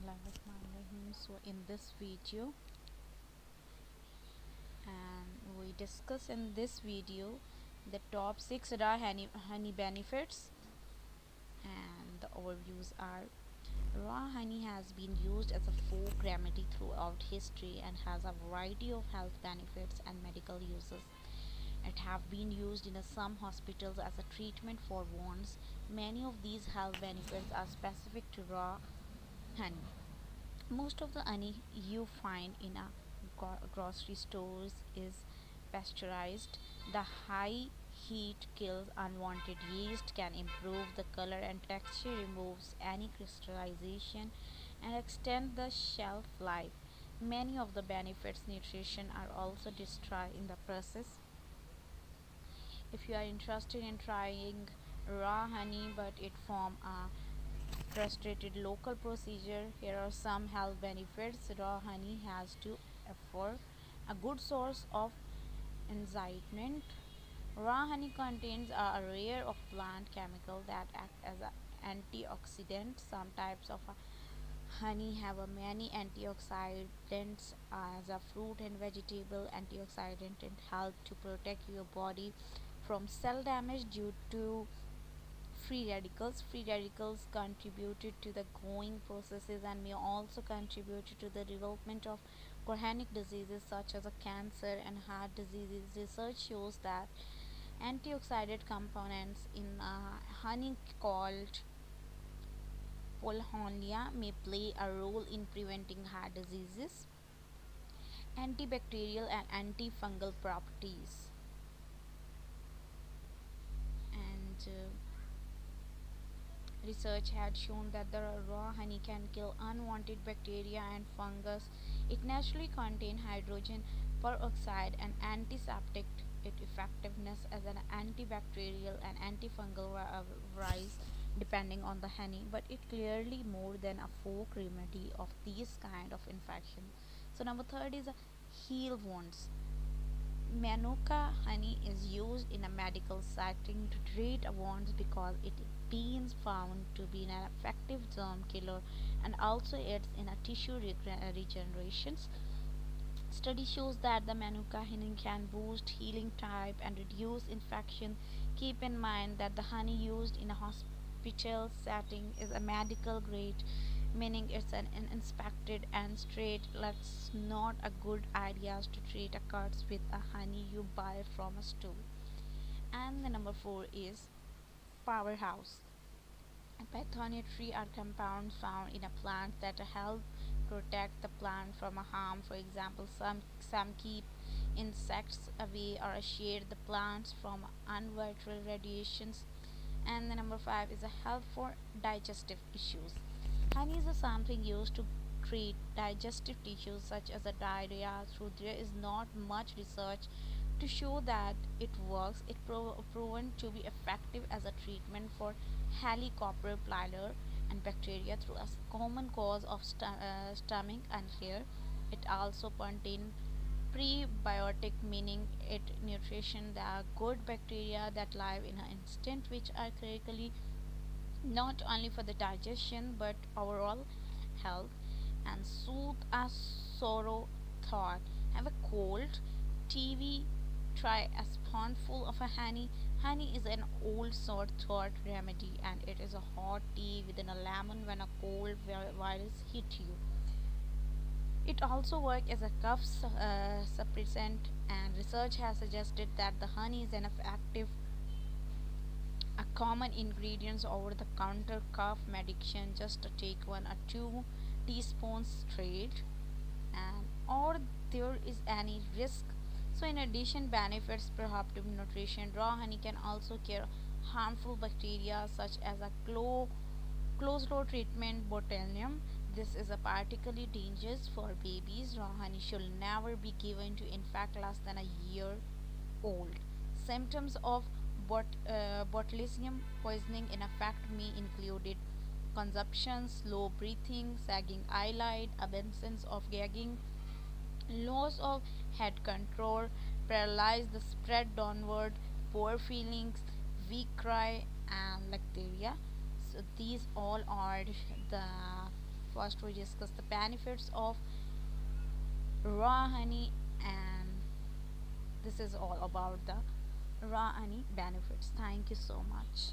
Bismillahirrahmanirrahim. So in this video, and we discuss in this video the top 6 raw honey benefits, and the overviews are: raw honey has been used as a folk remedy throughout history and has a variety of health benefits and medical uses. It have been used in some hospitals as a treatment for wounds. Many of these health benefits are specific to raw honey. Most of the honey you find in a grocery stores is pasteurized. The high heat kills unwanted yeast, can improve the color and texture, removes any crystallization, and extend the shelf life. Many of the benefits nutrition are also destroyed in the process. If you are interested in trying raw honey but it from a frustrated local procedure, here are some health benefits raw honey has to offer: a good source of enzyment. Raw honey contains a array of plant chemicals that act as an antioxidant. Some types of honey have a many antioxidants as a fruit and vegetable antioxidant and help to protect your body from cell damage due to free radicals. Free radicals contributed to the growing processes and may also contribute to the development of chronic diseases such as cancer and heart diseases. Research shows that antioxidant components in honey called polyphenol may play a role in preventing heart diseases, antibacterial and antifungal properties. And research had shown that the raw honey can kill unwanted bacteria and fungus. It naturally contains hydrogen peroxide and antiseptic. Its effectiveness as an antibacterial and antifungal varies depending on the honey, but it clearly more than a folk remedy of these kind of infection. So number third is heal wounds. Manuka honey is used in a medical setting to treat wounds because it been found to be an effective germ killer and also aids in a tissue regeneration. Study shows that the Manuka honey can boost healing type and reduce infection. Keep in mind that the honey used in a hospital setting is a medical grade, meaning it's an inspected and straight. That's not a good idea to treat a cuts with a honey you buy from a store. And the number four is powerhouse. Phytonutrient are compounds found in a plant that help protect the plant from a harm. For example, some keep insects away or shade the plants from ultraviolet radiations. And the number five is a help for digestive issues. Honey is something used to treat digestive tissues such as a diarrhea. Though there is not much research to show that it works, it proven to be effective as a treatment for Helicobacter pylori and bacteria through a common cause of stomach and hair. It also contains prebiotic, meaning it nutrition the good bacteria that live in an instant, which are critically not only for the digestion but overall health. And soothe a sorrow thought. Have a cold, TV, try a spoonful of a honey. Honey is an old sort thought remedy, and it is a hot tea within a lemon when a cold virus hit you. It also works as a cough suppressant, and research has suggested that the honey is an effective a common ingredients over the counter cough medication. Just to take 1 or 2 teaspoons straight, and or there is any risk. So in addition benefits proactive nutrition, raw honey can also cure harmful bacteria such as a closed treatment botulinum. This is a particularly dangerous for babies. Raw honey should never be given to infant less than a year old. Symptoms of botulism poisoning in effect may include consumption, slow breathing, sagging eyelid, absence of gagging, loss of head control, paralyze the spread downward, poor feelings, weak cry, and lactaria. So these all are the First, we discuss the benefits of raw honey, and this is all about the raw honey benefits. Thank you so much.